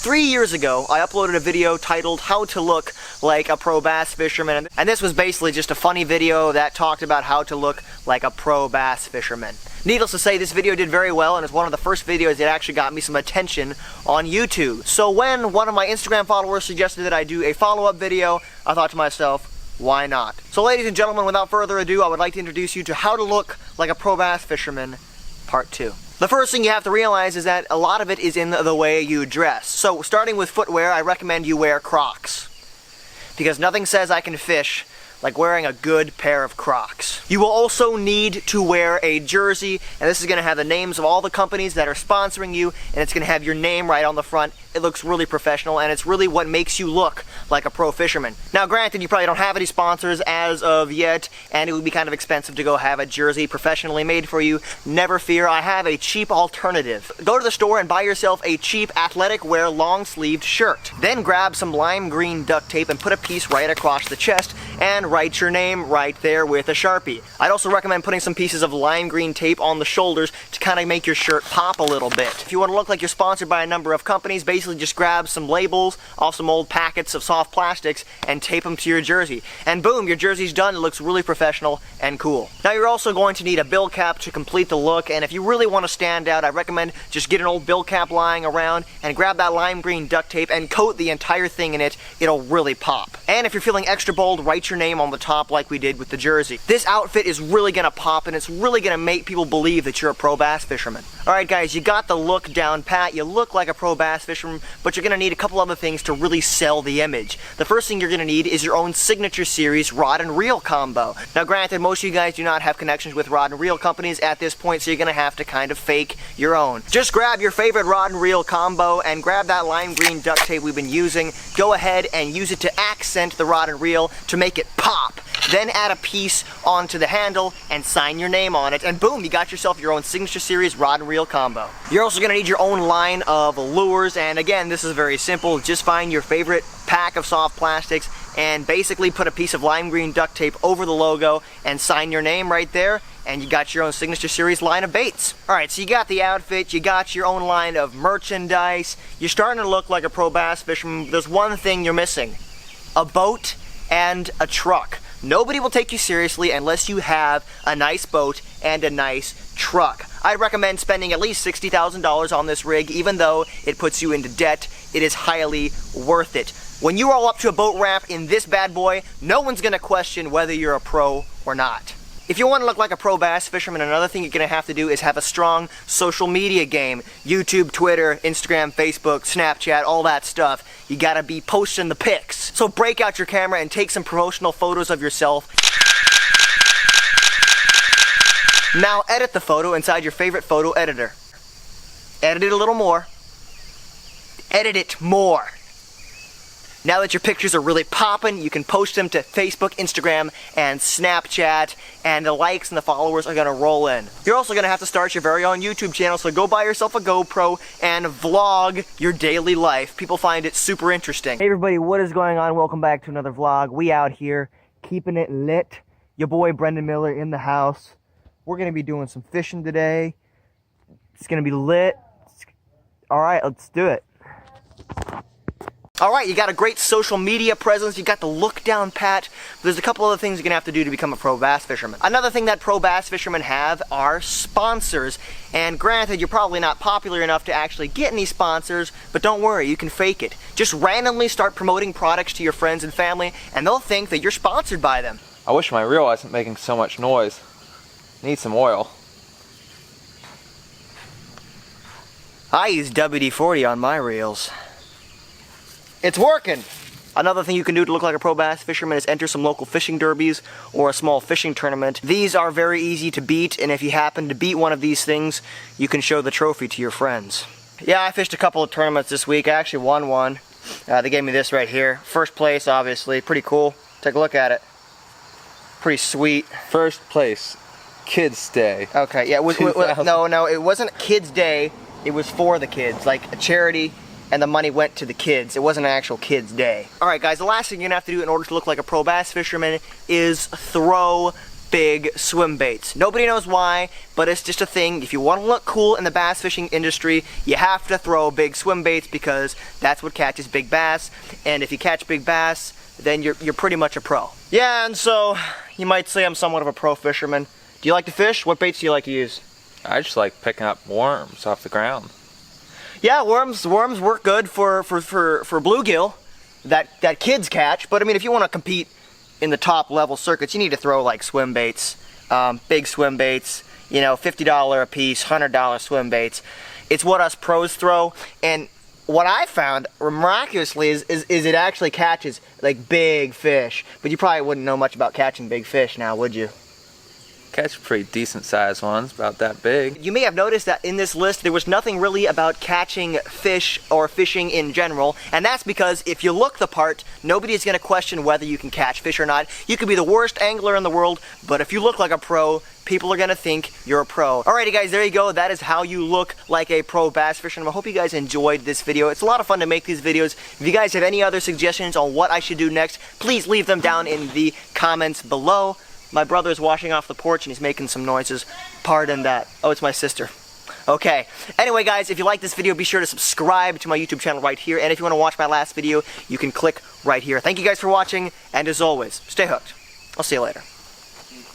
3 years ago, I uploaded a video titled How to Look Like a Pro Bass Fisherman, and this was basically just a funny video that talked about how to look like a pro bass fisherman. Needless to say, this video did very well, and it's one of the first videos that actually got me some attention on YouTube. So when one of my Instagram followers suggested that I do a follow-up video, I thought to myself, why not? So ladies and gentlemen, without further ado, I would like to introduce you to How to Look Like a Pro Bass Fisherman, Part 2. The first thing you have to realize is that a lot of it is in the way you dress. So starting with footwear, I recommend you wear Crocs. Because nothing says I can fish like wearing a good pair of Crocs. You will also need to wear a jersey, and this is going to have the names of all the companies that are sponsoring you, and it's going to have your name right on the front. It looks really professional, and it's really what makes you look like a pro fisherman. Now granted, you probably don't have any sponsors as of yet, and it would be kind of expensive to go have a jersey professionally made for you. Never fear, I have a cheap alternative. Go to the store and buy yourself a cheap athletic wear long-sleeved shirt. Then grab some lime green duct tape and put a piece right across the chest and write your name right there with a Sharpie. I'd also recommend putting some pieces of lime green tape on the shoulders to kind of make your shirt pop a little bit. If you want to look like you're sponsored by a number of companies, basically just grab some labels off some old packets of soft plastics and tape them to your jersey. And boom, your jersey's done. It looks really professional and cool. Now you're also going to need a bill cap to complete the look, and if you really want to stand out, I recommend just get an old bill cap lying around and grab that lime green duct tape and coat the entire thing in it. It'll really pop. And if you're feeling extra bold, write your name on the top like we did with the jersey. This outfit is really gonna pop, and it's really gonna make people believe that you're a pro bass fisherman. Alright guys, you got the look down pat, you look like a pro bass fisherman, but you're gonna need a couple other things to really sell the image. The first thing you're gonna need is your own signature series rod and reel combo. Now granted, most of you guys do not have connections with rod and reel companies at this point, so you're gonna have to kind of fake your own. Just grab your favorite rod and reel combo and grab that lime green duct tape we've been using. Go ahead and use it to accent the rod and reel to make it pop. Then add a piece onto the handle and sign your name on it, and boom, you got yourself your own signature series rod and reel combo. You're also gonna need your own line of lures, and again, this is very simple. Just find your favorite pack of soft plastics and basically put a piece of lime green duct tape over the logo and sign your name right there, and you got your own signature series line of baits. Alright, so you got the outfit, you got your own line of merchandise, you're starting to look like a pro bass fisherman. There's one thing you're missing: a boat and a truck. Nobody will take you seriously unless you have a nice boat and a nice truck. I'd recommend spending at least $60,000 on this rig. Even though it puts you into debt, it is highly worth it. When you roll up to a boat ramp in this bad boy, no one's gonna question whether you're a pro or not. If you want to look like a pro bass fisherman, another thing you're going to have to do is have a strong social media game. YouTube, Twitter, Instagram, Facebook, Snapchat, all that stuff. You got to be posting the pics. So break out your camera and take some promotional photos of yourself. Now edit the photo inside your favorite photo editor. Edit it a little more. Edit it more. Now that your pictures are really popping, you can post them to Facebook, Instagram, and Snapchat, and the likes and the followers are gonna roll in. You're also gonna have to start your very own YouTube channel, so go buy yourself a GoPro and vlog your daily life. People find it super interesting. Hey everybody, what is going on? Welcome back to another vlog. We out here, keeping it lit. Your boy Brendan Miller in the house. We're gonna be doing some fishing today. It's gonna be lit. Alright, let's do it. Alright, you got a great social media presence, you got the look down pat, but there's a couple other things you're going to have to do to become a pro bass fisherman. Another thing that pro bass fishermen have are sponsors, and granted, you're probably not popular enough to actually get any sponsors, but don't worry, you can fake it. Just randomly start promoting products to your friends and family, and they'll think that you're sponsored by them. I wish my reel wasn't making so much noise. Need some oil. I use WD-40 on my reels. It's working! Another thing you can do to look like a pro bass fisherman is enter some local fishing derbies or a small fishing tournament. These are very easy to beat, and if you happen to beat one of these things, you can show the trophy to your friends. Yeah, I fished a couple of tournaments this week. I actually won one. They gave me this right here. First place, obviously. Pretty cool. Take a look at it. Pretty sweet. First place, Kids Day. Okay, yeah, no, it wasn't Kids Day. It was for the kids, like a charity, and the money went to the kids. It wasn't an actual kids' day. Alright guys, the last thing you're gonna have to do in order to look like a pro bass fisherman is throw big swim baits. Nobody knows why, but it's just a thing. If you want to look cool in the bass fishing industry, you have to throw big swim baits because that's what catches big bass. And if you catch big bass, then you're pretty much a pro. Yeah, and so you might say I'm somewhat of a pro fisherman. Do you like to fish? What baits do you like to use? I just like picking up worms off the ground. Yeah, worms work good for bluegill that kids catch. But I mean, if you want to compete in the top level circuits, you need to throw like swim baits, big swim baits. You know, $50 a piece, $100 swim baits. It's what us pros throw. And what I found miraculously is it actually catches like big fish. But you probably wouldn't know much about catching big fish now, would you? Catch pretty decent sized ones, about that big. You may have noticed that in this list there was nothing really about catching fish or fishing in general, and that's because if you look the part, nobody is going to question whether you can catch fish or not. You could be the worst angler in the world, but if you look like a pro, people are going to think you're a pro. Alrighty guys, there you go. That is how you look like a pro bass fisherman. I hope you guys enjoyed this video. It's a lot of fun to make these videos. If you guys have any other suggestions on what I should do next, please leave them down in the comments below. My brother's washing off the porch and he's making some noises. Pardon that. Oh, it's my sister. Okay. Anyway, guys, if you like this video, be sure to subscribe to my YouTube channel right here. And if you want to watch my last video, you can click right here. Thank you guys for watching. And as always, stay hooked. I'll see you later.